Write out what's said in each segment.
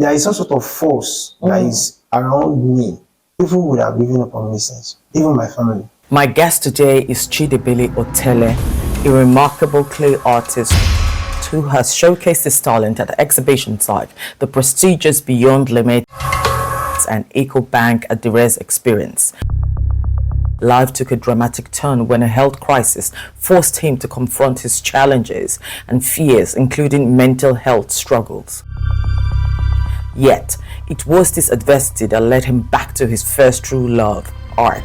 there is some sort of force that is around me. People would have given up on me since, even my family. My guest today is Chidebele Oteleh, a remarkable clay artist who has showcased his talent at exhibitions like the prestigious Beyond Limit and Eco Bank at the Res Experience. Life took a dramatic turn when a health crisis forced him to confront his challenges and fears, including mental health struggles. Yet, it was this adversity that led him back to his first true love, art.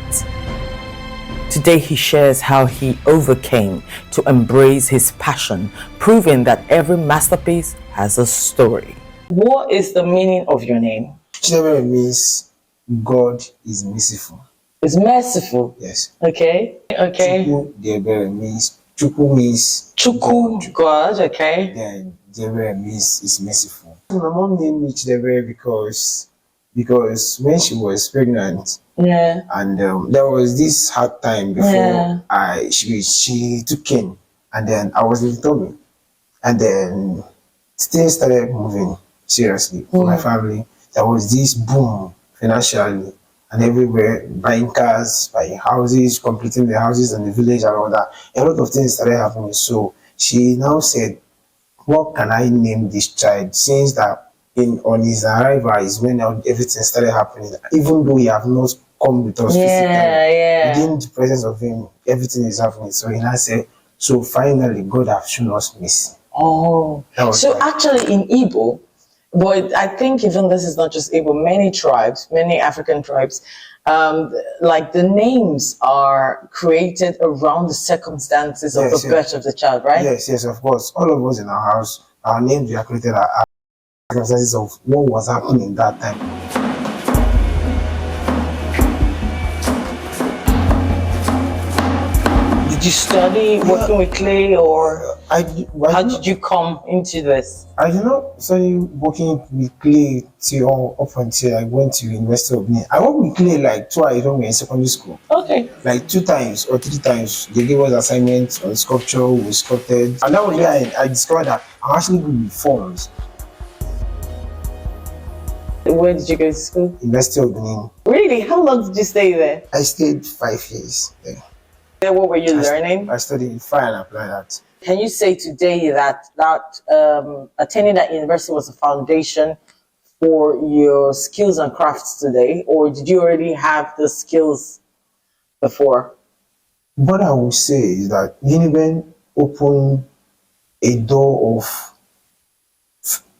Today he shares how he overcame to embrace his passion, proving that every masterpiece has a story. What is the meaning of your name? Chidebele means God is merciful. It's merciful? Yes. Okay. Chidebele means Chukwu means God, okay. Then Chidebele means is merciful. My mom named me Chidebele because when she was pregnant, and there was this hard time before she took in, and then I was in tummy, and then things started moving seriously for my family. There was this boom financially, and everywhere, buying cars, buying houses, completing the houses in the village and all that. A lot of things started happening. So she now said, what can I name this child, since that on his arrival is when everything started happening, even though he have not come with us physically, within the presence of him, everything is happening. So he now said, so finally God has shown us mercy. Oh, so actually in Igbo, but I think even this is not just Igbo, many tribes, many African tribes, like the names are created around the circumstances of the birth of the child, right? Yes, of course. All of us in our house, our names were created at circumstances of what was happening that time. Did you study working with clay, or how did you come into this? I did not study working with clay up until I went to University of Benin. I worked with clay like twice when we were in secondary school. Okay. Like 2 times or 3 times. They gave us assignments on sculpture, we sculpted. And that was where I discovered that I'm actually good with forms. Where did you go to school? University of Benin. Really? How long did you stay there? I stayed 5 years there. What were you learning? I studied Fire and Applied Art. Can you say today that attending that university was a foundation for your skills and crafts today, or did you already have the skills before? What I would say is that Reinvent opened a door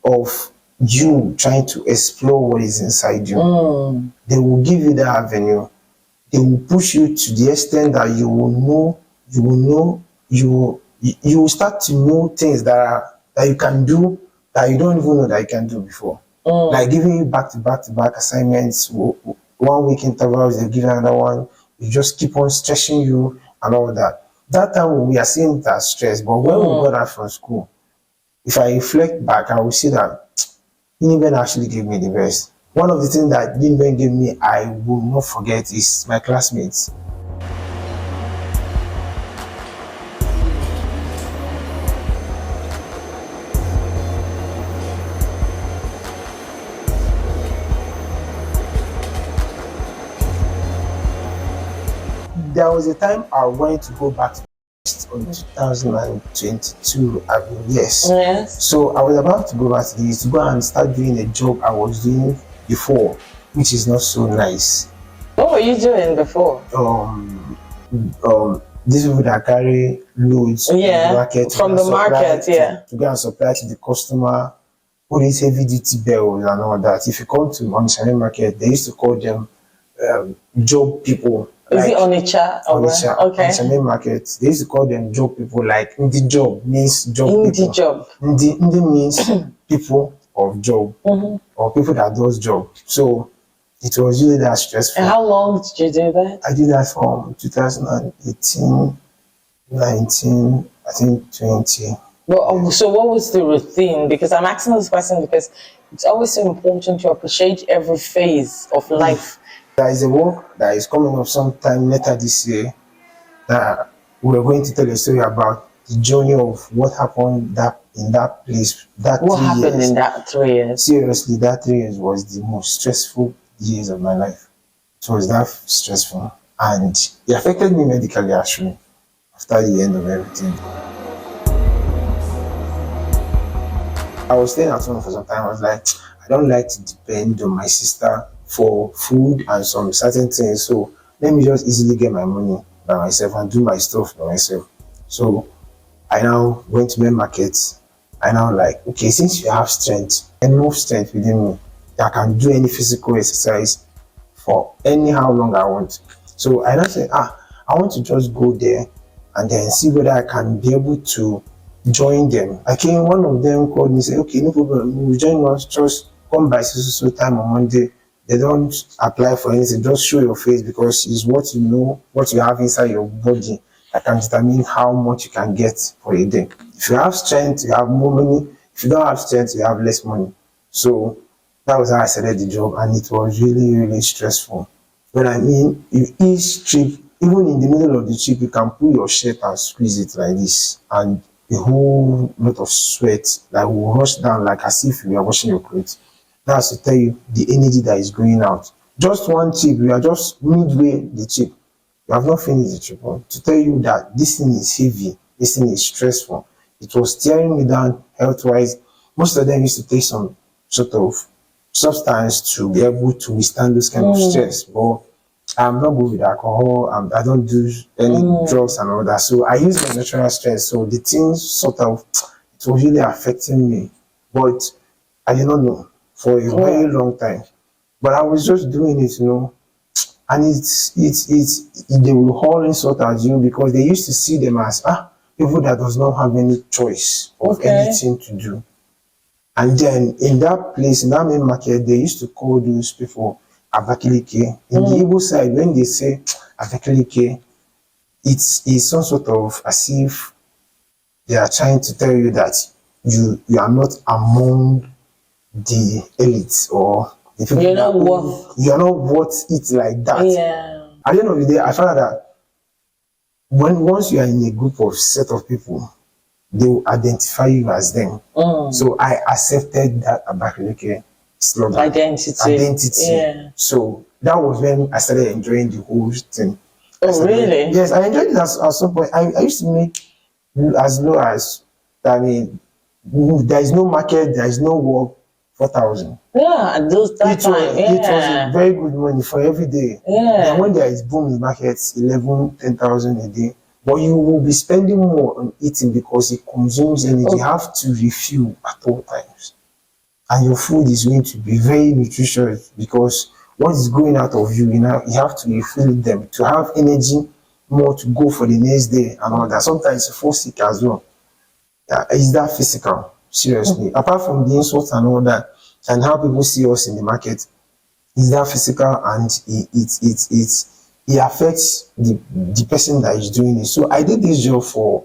of you trying to explore what is inside you. They will give you that avenue. They will push you to the extent that you will start to know things that you can do that you don't even know that you can do before. Like giving you back to back assignments, 1 week intervals, they give you another one. You just keep on stretching you and all that. That time we are seeing it as stress, but when we got out from school, if I reflect back, I will see that Reinvent actually gave me the best. One of the things that Reinvent gave me, I will not forget, is my classmates. There was a time I wanted to go back to on 2022, yes. So I was about to go back to this to go and start doing a job I was doing before, which is not so nice. What were you doing before? These people that carry loads from the market, to go and supply to the customer, all these heavy duty bells and all that. If you come to Onitsha market, they used to call them job people. Is it Onitsha? Onitsha, okay. Onitsha market. They used to call them job people. Like Ndi job means job people. Job. Ndi means people of job, or people that does job. So it was really that stressful. And how long did you do that? I did that from 2018, 19, I think 20. Well, so what was the routine? Because I'm asking this question because it's always so important to appreciate every phase of life. There is a work that is coming up sometime later this year that we're going to tell a story about the journey of what happened that in that place, that what 3 happened years, in that 3 years? seriously, that 3 years was the most stressful years of my life. It was that stressful, and it affected me medically actually after the end of everything. I was staying at home for some time. I was like, I don't like to depend on my sister for food and some certain things. So let me just easily get my money by myself and do my stuff by myself. So I now went to main market. I now like, okay, since you have strength, enough strength within me, I can do any physical exercise for anyhow long I want. So I now said, I want to just go there and then see whether I can be able to join them. I came, one of them called me and said, okay, no problem, we'll join us, just come by so time on Monday. They don't apply for anything, just show your face because it's what you know, what you have inside your body that can determine how much you can get for a day. If you have strength, you have more money. If you don't have strength, you have less money. So that was how I started the job, and it was really, really stressful. But I mean, each trip, even in the middle of the trip, you can pull your shirt and squeeze it like this, and a whole lot of sweat that will rush down like as if you are washing your clothes. That's to tell you the energy that is going out. Just one trip, we are just midway the trip. You have not finished the trip. To tell you that this thing is heavy, this thing is stressful. It was tearing me down health-wise. Most of them used to take some sort of substance to be able to withstand those kind of stress. But I'm not good with alcohol. I don't do any drugs and all that. So I use my natural strength. So the things sort of, it was really affecting me. But I did not know for a very long time. But I was just doing it, and they will haul insult at you because they used to see them as people that does not have any choice of anything to do. And then in that place, in that main market, they used to call those people Abakaliki. In the Igbo side, when they say Abakaliki, it's some sort of as if they are trying to tell you that you are not among the elites or the people you are not worth it like that. Yeah. At the end of the day, I found that once you are in a group of set of people, they will identify you as them. So I accepted that Abakaliki slogan. Identity. Yeah. So that was when I started enjoying the whole thing. Oh, really? Yes, I enjoyed it at some point. I used to make as low as, I mean, there is no market, there is no work, 4,000. Yeah, and that time. It was very good money for every day. Yeah. And when there is boom in markets, 11, 10,000 a day. But you will be spending more on eating because it consumes energy. You have to refuel at all times. And your food is going to be very nutritious because what is going out of you, you have to refill them to have energy more to go for the next day and all that. Sometimes you fall sick as well. Is that physical? Seriously. Apart from the insults and all that, and how people see us in the market, is that physical, and it affects the person that is doing it. So I did this job for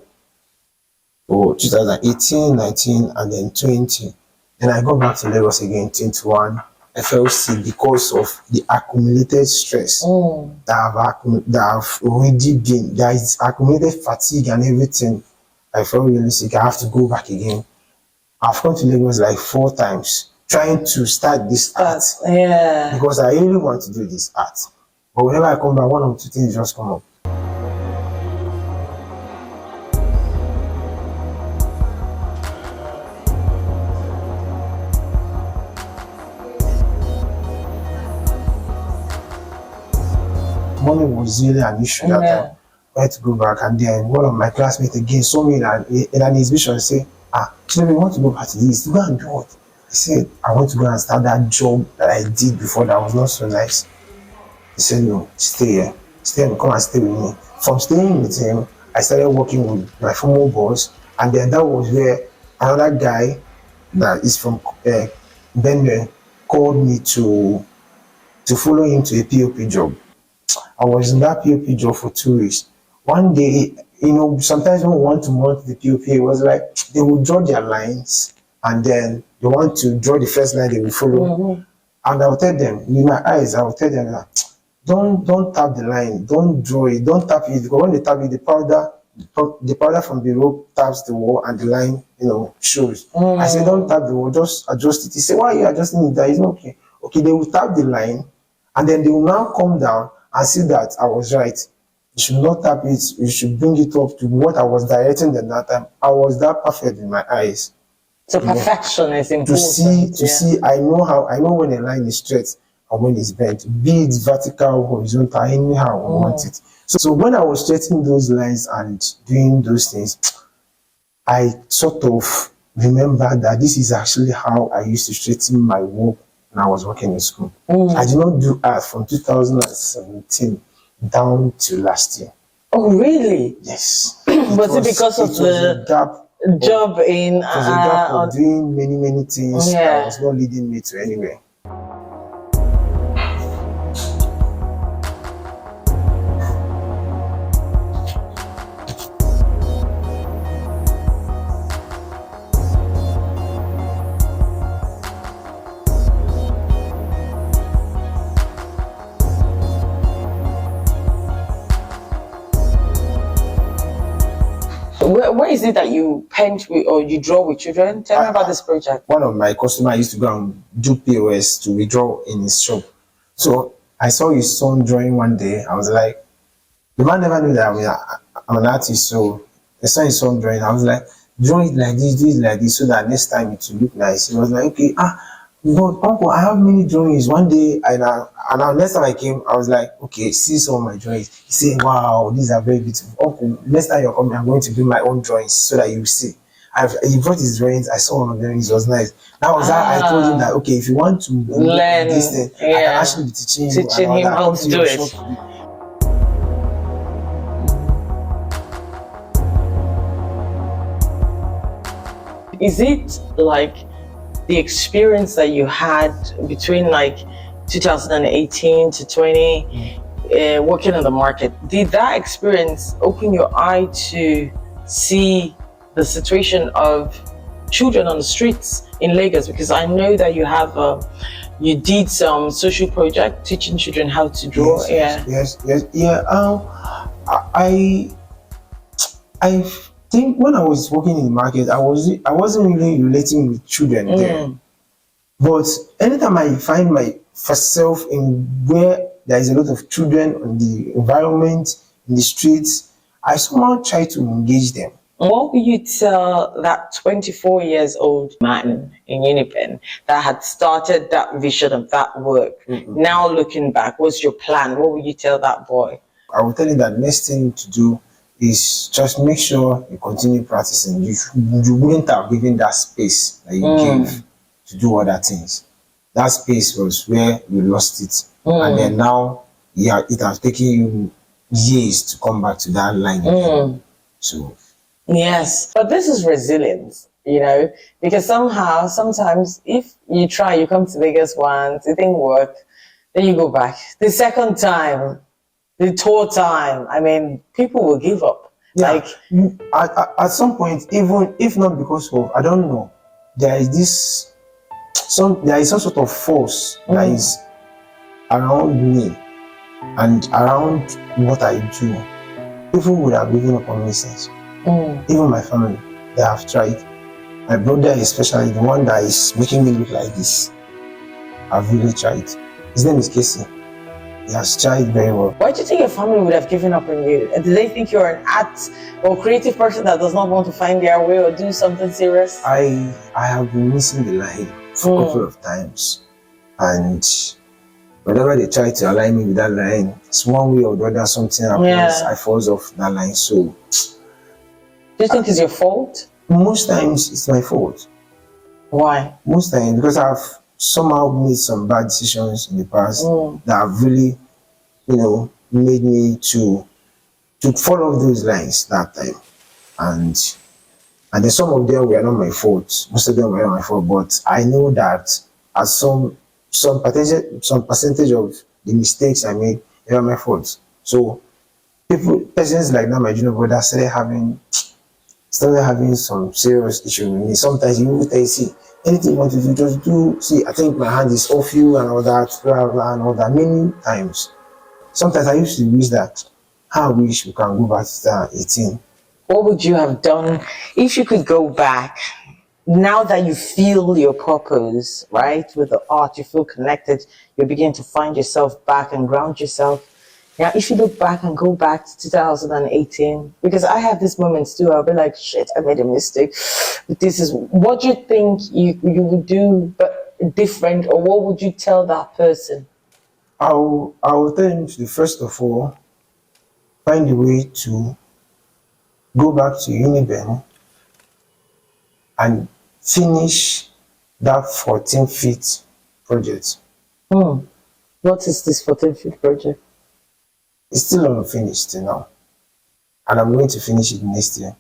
2018, 19, and then 20. Then I got back to Lagos again, 21. I fell sick because of the accumulated stress that I've already been. There is accumulated fatigue and everything. I felt really sick. I have to go back again. I've come to Lagos like 4 times trying to start this art. Yeah. Because I really want to do this art. But whenever I come back, one or two things just come up. Money was really an issue that time. I had to go back, and then one of my classmates again saw me in an exhibition and said, Chidebele, we want to go back to this. To go and do what? He said, I want to go and start that job that I did before that was not so nice. He said, no, stay here. Stay here, come and stay with me. From staying with him, I started working with my former boss, and then that was where another guy that is from Benue called me to follow him to a POP job. I was in that POP job for 2 weeks. One day, sometimes when we want to mount the POP, it was like they will draw their lines, and then they want to draw the first line they will follow. And I will tell them, in my eyes, I will tell them that don't tap the line, don't draw it, don't tap it, because when they tap it, the powder the powder from the rope taps the wall and the line, shows. I said, don't tap the wall, just adjust it. He said, why are you adjusting it? That is not okay. Okay, they will tap the line, and then they will now come down and see that I was right. You should not tap it. You should bring it up to what I was directing at that time. I was that perfect in my eyes. So perfection is important. To see, I know when a line is straight and when it's bent, be it vertical, horizontal, anyhow I want it. So when I was straightening those lines and doing those things, I sort of remembered that this is actually how I used to straighten my work when I was working in school. I did not do art from 2017 down to last year. Oh, really? Yes. Was it because of the job in it was a gap of doing many things that was not leading me to anywhere. Where is it that you paint with or you draw with children? Tell me about this project. One of my customers used to go and do POS to withdraw in his shop. So I saw his son drawing one day. I was like, the man never knew that I'm an artist. So I saw his son drawing. I was like, draw it like this, do it like this, so that next time it will look nice. He was like, okay, but uncle, I have many drawings. One day, and next time I came, I was like, okay, see some of my drawings. He said, wow, these are very beautiful. Uncle, next time you're coming, I'm going to do my own drawings so that you see. He brought his drawings. I saw one of them. It was nice. That was how I told him that, okay, if you want to learn this thing, I can actually be teaching him how to do it. Is it like the experience that you had between like 2018 to 20, working in the market? Did that experience open your eye to see the situation of children on the streets in Lagos? Because I know that you did some social project teaching children how to draw. Yes. I think when I was working in the market, I wasn't really relating with children there. But anytime I find myself in where there is a lot of children in the environment, in the streets, I somehow try to engage them. What would you tell that 24 years old man in Unipen that had started that vision of that work? Now looking back, what's your plan? What would you tell that boy? I will tell you that next thing to do is just make sure you continue practicing. You wouldn't have given that space that you gave to do other things. That space was where you lost it. And then now it has taken you years to come back to that line again. So yes, but this is resilience, because sometimes if you try, you come to Vegas once, it didn't work, then you go back. The second time, the third time, I mean, people will give up. Yeah. At some point, even if not because of, I don't know, there is some sort of force that is around me and around what I do. People would have given up on me since. Even my family, they have tried. My brother, especially the one that is making me look like this, I've really tried. His name is Casey. He has tried very well. Why do you think your family would have given up on you? Do they think you're an art or creative person that does not want to find their way or do something serious? I have been missing the line for a couple of times, and whenever they try to align me with that line, it's one way or the other, something happens, I fall off that line. So do you think it's your fault? Most times it's my fault. Why? Most times because I've somehow made some bad decisions in the past that have really, made me to follow those lines that time. And then some of them were not my fault. Most of them were not my fault, but I know that as some percentage of the mistakes I made, they were my fault. So persons like that, my junior brother started having some serious issues with me. Sometimes you will tell you, see, anything you want to do, just do. See, I think my hand is off you and all that, blah, blah, and all that. Many times. Sometimes I used to wish that, I wish we can go back to 18 what would you have done if you could go back? Now that you feel your purpose, right, with the art, you feel connected, you begin to find yourself back and ground yourself. Now, if you look back and go back to 2018, because I have these moments too, I'll be like, shit, I made a mistake. This is what you think you would do, but different, or what would you tell that person? I will tell him to, first of all, find a way to go back to Uniben and finish that 14 feet project. What is this 14 feet project? It's still unfinished now, and I'm going to finish it next year.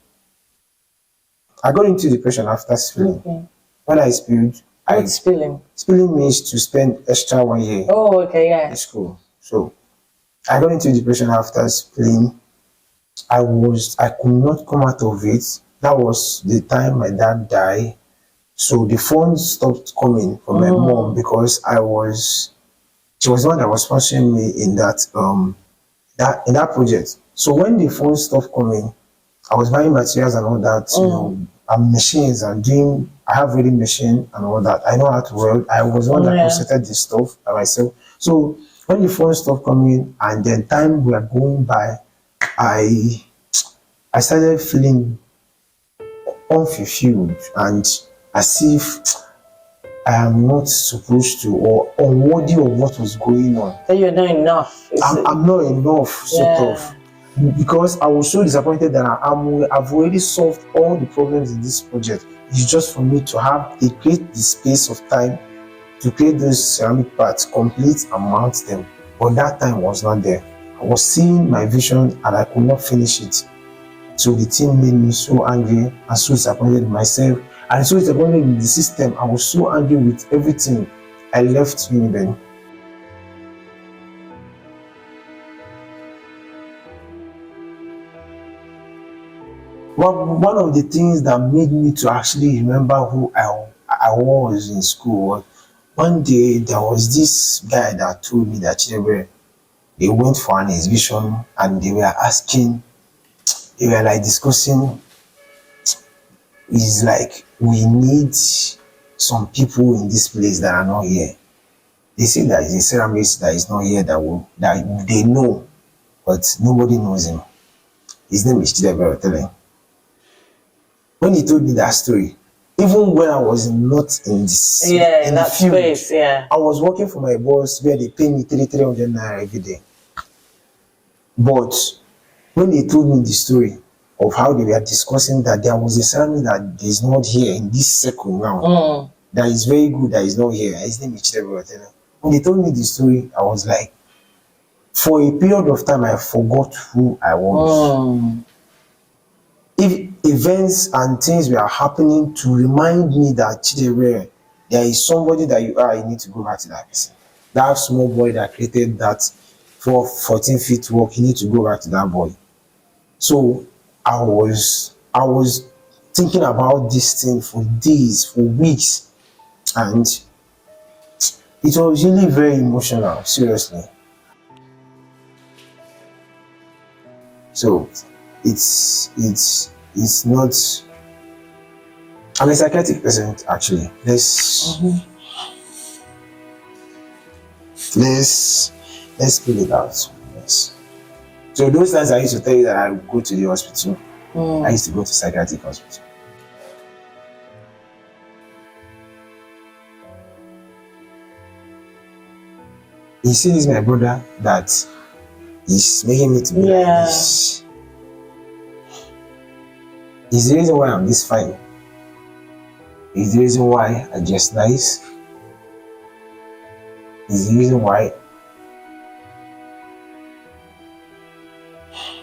I got into depression after spilling. Okay. When I spilled, What's spilling? Spilling means to spend extra 1 year. Oh, okay, yeah. In school. So I got into depression after spilling. I could not come out of it. That was the time my dad died. So the funds stopped coming from my mom because she was the one that was sponsoring me in that project. So when the funds stopped coming, I was buying materials and all that, you know, and machines and I have reading machine and all that. I know how to weld. I was the one that constructed the stuff by myself. So when the funds stopped coming and then time were going by, I started feeling unfulfilled and as if I am not supposed to or unworthy of what was going on. That you're not enough. I'm not enough, sort of. Because I was so disappointed that I've already solved all the problems in this project. It's just for me to create the space of time to create those ceramic parts, complete and mount them. But that time was not there. I was seeing my vision and I could not finish it. So the team made me so angry and so disappointed with myself and so disappointed with the system. I was so angry with everything. I left Uniben. One of the things that made me to actually remember who I was in school was one day there was this guy that told me that they went for an exhibition and they were like discussing, is like, we need some people in this place that are not here. They say that is a ceramist that is not here that they know, but nobody knows him. His name is Chidebele Oteleh. When he told me that story, even when I was not in this in that field, space, I was working for my boss where they pay me 300 naira every day. But when they told me the story of how they were discussing that there was a ceramic that is not here in this circle now, that is very good, that is not here. His name is Chidebele Oteleh. When they told me the story, I was like, for a period of time, I forgot who I was. If events and things were happening to remind me that Chidebele, there is somebody that you are, you need to go back to that person. That small boy that created that 14 feet walk, you need to go back to that boy. So I was thinking about this thing for days, for weeks, and it was really very emotional, seriously. So it's not. I'm a psychiatric person, actually. Let's spell it out. Yes. So those times I used to tell you that I would go to the hospital. I used to go to psychiatric hospital. You see, this is my brother that is making me to be like this. It's the reason why I'm this fine. It's the reason why I dress nice. It's the reason why.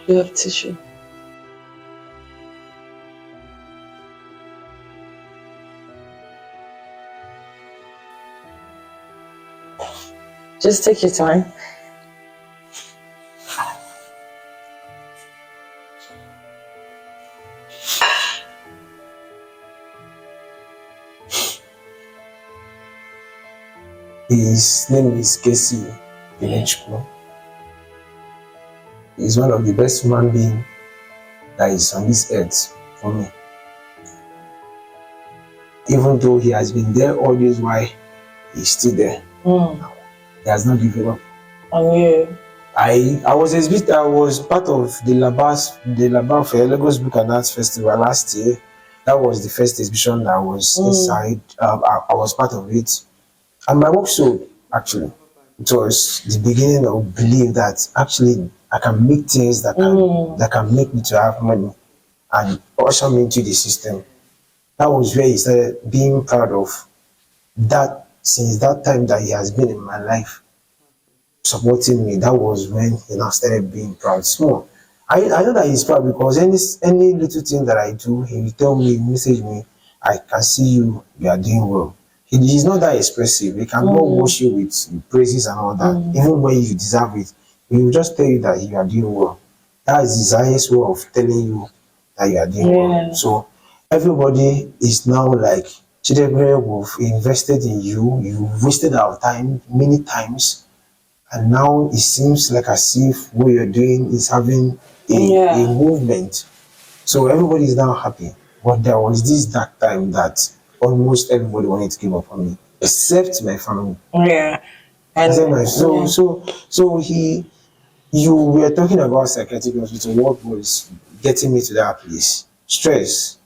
You have tissue. Just take your time. His name is Casey Village. He's one of the best human beings that is on this earth for me. Even though he has been there all this while, he's still there. He has not given up. Oh, yeah. I was part of the Labar for Lagos Book and Arts Festival last year. That was the first exhibition that I was inside. I was part of it, and my work sold. Actually, it was the beginning of belief that actually I can make things that can make me to have money and usher me into the system. That was where he started being proud of that. Since that time that he has been in my life, supporting me, that was when he now started being proud. Small. I know that he's proud because any little thing that I do, he will tell me, message me, I can see you are doing well. He's not that expressive. He cannot wash you with praises and all that. Even when you deserve it, he will just tell you that you are doing well. That is his highest way of telling you that you are doing well. So everybody is now like, Chidebele, we've invested in you, you've wasted our time many times, and now it seems like as if what you're doing is having a movement. So everybody is now happy. But there was this dark time that almost everybody wanted to give up on me, except my family. Yeah. And you were talking about psychiatric hospital. What was getting me to that place? Stress,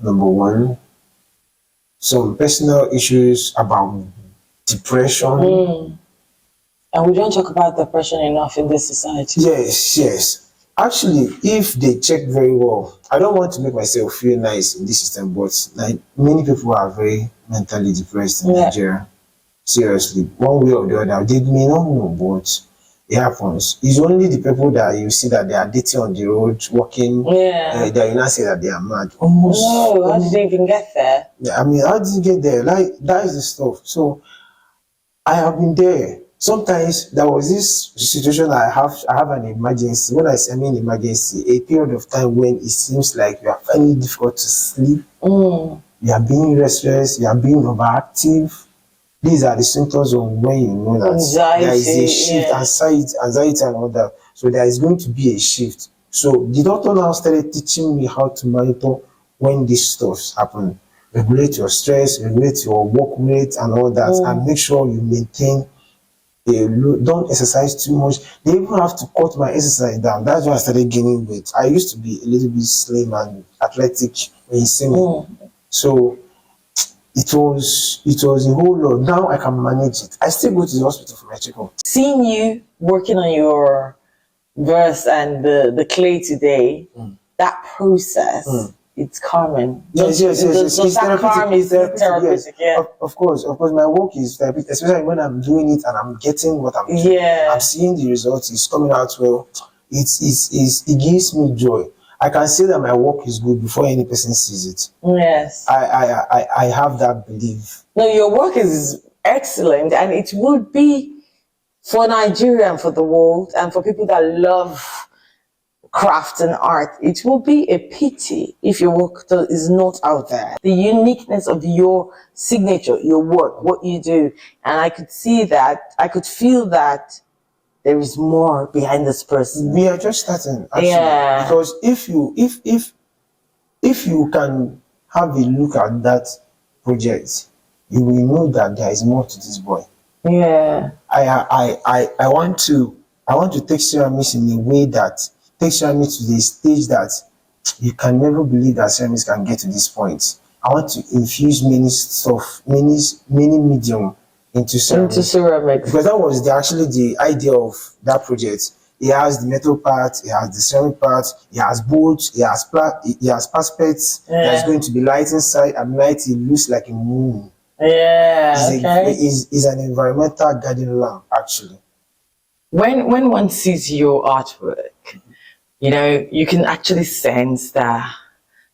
number one. Some personal issues about depression. And we don't talk about depression enough in this society. Yes. Actually, if they check very well, I don't want to make myself feel nice in this system, but like many people are very mentally depressed in Nigeria. Seriously, one way or the other, they may not know, but it happens. It's only the people that you see that they are dating on the road, walking, that you not say that they are mad. How did they even get there? I mean, how did you get there? Like, that is the stuff. So, I have been there. Sometimes there was this situation I have an emergency. When I mean emergency, a period of time when it seems like you are finding it difficult to sleep, you are being restless, you are being overactive. These are the symptoms of when you know that anxiety, there is a shift, anxiety and all that. So there is going to be a shift. So the doctor now started teaching me how to monitor when these stuff happen. Regulate your stress, regulate your work rate and all that, and make sure you maintain don't exercise too much. They even have to cut my exercise down. That's why I started gaining weight. I used to be a little bit slim and athletic when you see me. So it was a whole lot. Now I can manage it. I still go to the hospital for my checkup. Seeing you working on your verse and the clay today, that process, it's calming. Yes. It's therapeutic. Yeah. Of course. My work is therapeutic, especially when I'm doing it and I'm getting what I'm doing. Yeah. I'm seeing the results. It's coming out well. It gives me joy. I can say that my work is good before any person sees it. Yes. I have that belief. No, your work is excellent, and it would be for Nigeria and for the world and for people that love craft and art, it will be a pity if your work is not out there. The uniqueness of your signature, your work, what you do, and I could see that, I could feel that there is more behind this person. We are just starting, actually, because if you can have a look at that project, you will know that there is more to this boy. Yeah. I want to take ceramics in a way that takes ceramics to the stage that you can never believe that ceramics can get to this point. I want to infuse many medium into ceramics. Because that was actually the idea of that project. It has the metal part, it has the ceramic part, it has bolts, it has aspects. There's going to be light inside. At night, it looks like a moon. Yeah. It's an environmental garden lamp, actually. When one sees your artwork, you know, you can actually sense that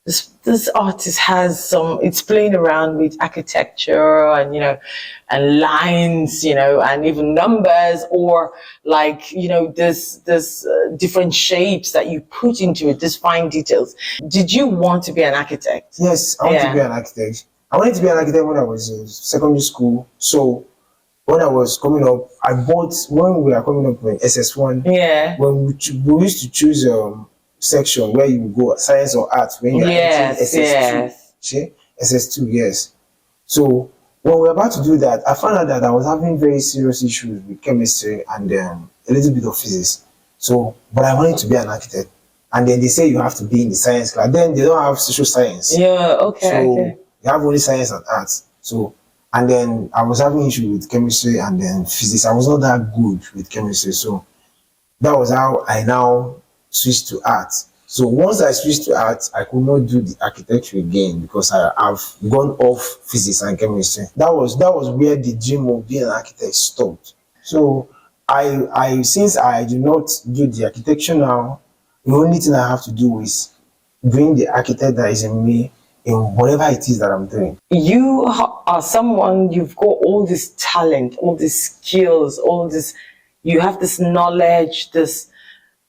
this artist has it's playing around with architecture and, you know, and lines, you know, and even numbers, or like, you know, this different shapes that you put into it, these fine details. Did you want to be an architect? Yes, I wanted to be an architect. I wanted to be an architect when I was in secondary school. So when I was coming up, I bought when we were coming up in SS1. Yeah. When we used to choose section where you go science or art when you are entering SS2. Yes. SS2, yes. So when we were about to do that, I found out that I was having very serious issues with chemistry and a little bit of physics. So, but I wanted to be an architect. And then they say you have to be in the science class. Then they don't have social science. Yeah, okay. So okay. you have only science and arts. So, and then I was having issue with chemistry and then physics. I was not that good with chemistry. So that was how I now switched to art. So once I switched to art, I could not do the architecture again because I have gone off physics and chemistry. That was where the dream of being an architect stopped. So I since I do not do the architecture now, the only thing I have to do is bring the architect that is in me in whatever it is that I'm doing. You are someone, you've got all this talent, all these skills, all this, you have this knowledge, this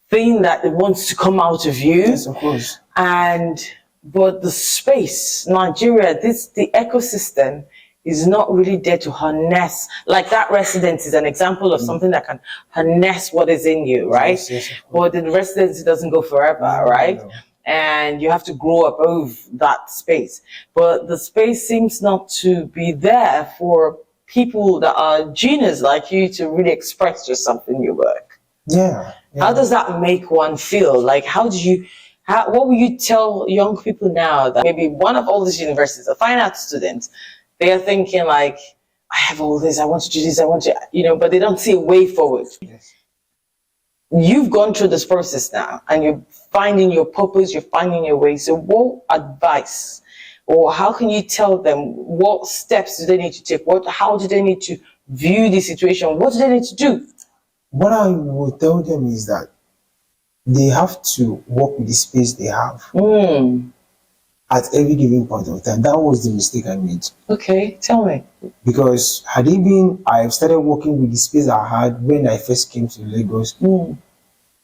thing that wants to come out of you. Yes, of course. But the space, Nigeria, the ecosystem is not really there to harness. Like that residence is an example of something that can harness what is in you, right? Yes, but the residency doesn't go forever, right? No. And you have to grow above that space. But the space seems not to be there for people that are genius like you to really express yourself in your work. Yeah. How does that make one feel? Like, what will you tell young people now that maybe one of all these universities, a fine arts student, they are thinking like, I have all this, I want to do this, I want to, but they don't see a way forward. Yes. You've gone through this process now and you're finding your purpose, you're finding your way. So what advice or how can you tell them what steps do they need to take? How do they need to view the situation? What do they need to do? What I will tell them is that they have to work with the space they have at every given point of time. That was the mistake I made. Okay, tell me. Because I started working with the space I had when I first came to Lagos,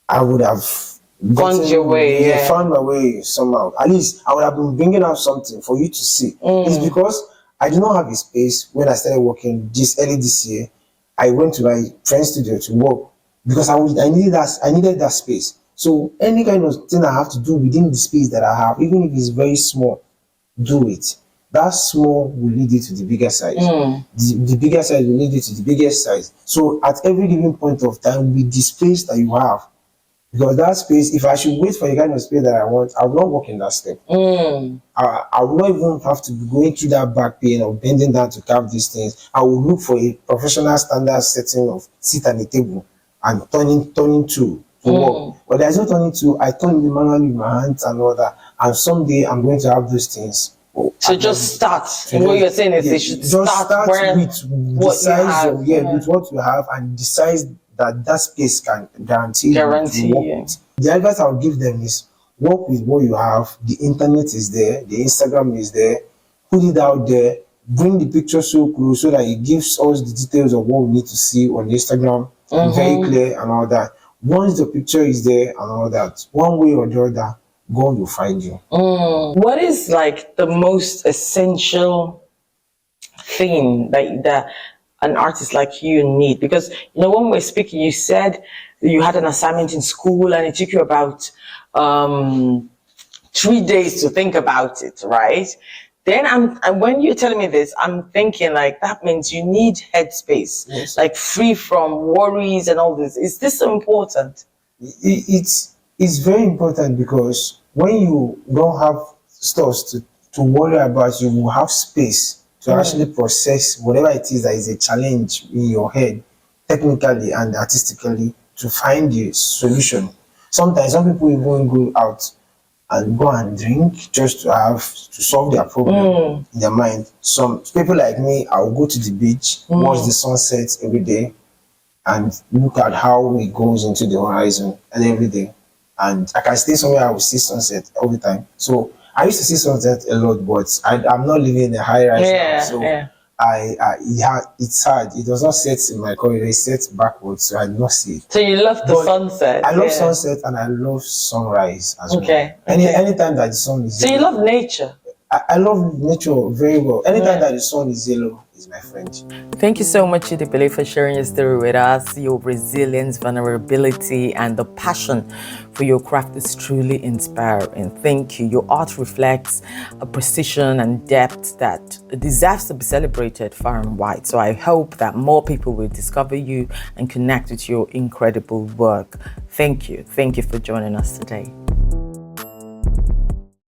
I would have found your way. Yeah. Found my way somehow. At least I would have been bringing out something for you to see. It's because I do not have a space. When I started working early this year, I went to my friend's studio to work because I needed that space. So any kind of thing I have to do within the space that I have, even if it's very small, do it. That small will lead you to the bigger size. The bigger size will lead you to the biggest size. So at every given point of time, with the space that you have, because that space, if I should wait for the kind of space that I want, I will not work in that step. I will not even have to be going through that back pain or bending down to carve these things. I will look for a professional standard setting of sit at the table and turning to work. But there's no turning to, I turn the manually with my hands and all that. And someday I'm going to have those things. So just start. What you're saying is they should start with the size with what you have and the size that space can guarantee. Yeah. The advice I'll give them is work with what you have. The internet is there, the Instagram is there, put it out there, bring the picture so close so that it gives us the details of what we need to see on Instagram, very clear and all that. Once the picture is there and all that, one way or the other, God will find you. What is like the most essential thing that an artist like you need? Because when we're speaking, you said you had an assignment in school and it took you about 3 days to think about it, right? Then when you're telling me this, I'm thinking like that means you need headspace, yes, like free from worries and all this. Is this so important? It's very important because when you don't have stuff to worry about, you will have space to actually process whatever it is that is a challenge in your head, technically and artistically, to find the solution. Sometimes some people even go out and go and drink just to solve their problem in their mind. Some people like me, I will go to the beach, watch the sunset every day, and look at how it goes into the horizon and every day. And I can stay somewhere, I will see sunset all the time. So I used to see sunset a lot, but I'm not living in a high rise now. So it's hard. It does not set in my corridor, it sets backwards, so I do not see it. So you love the sunset? I love sunset and I love sunrise as well. Anytime that the sun is so you love nature? I love nature very well. Anytime that the sun is yellow, is my friend. Thank you so much, Chidebele, for sharing your story with us. Your resilience, vulnerability, and the passion for your craft is truly inspiring. Thank you. Your art reflects a precision and depth that deserves to be celebrated far and wide. So I hope that more people will discover you and connect with your incredible work. Thank you. Thank you for joining us today.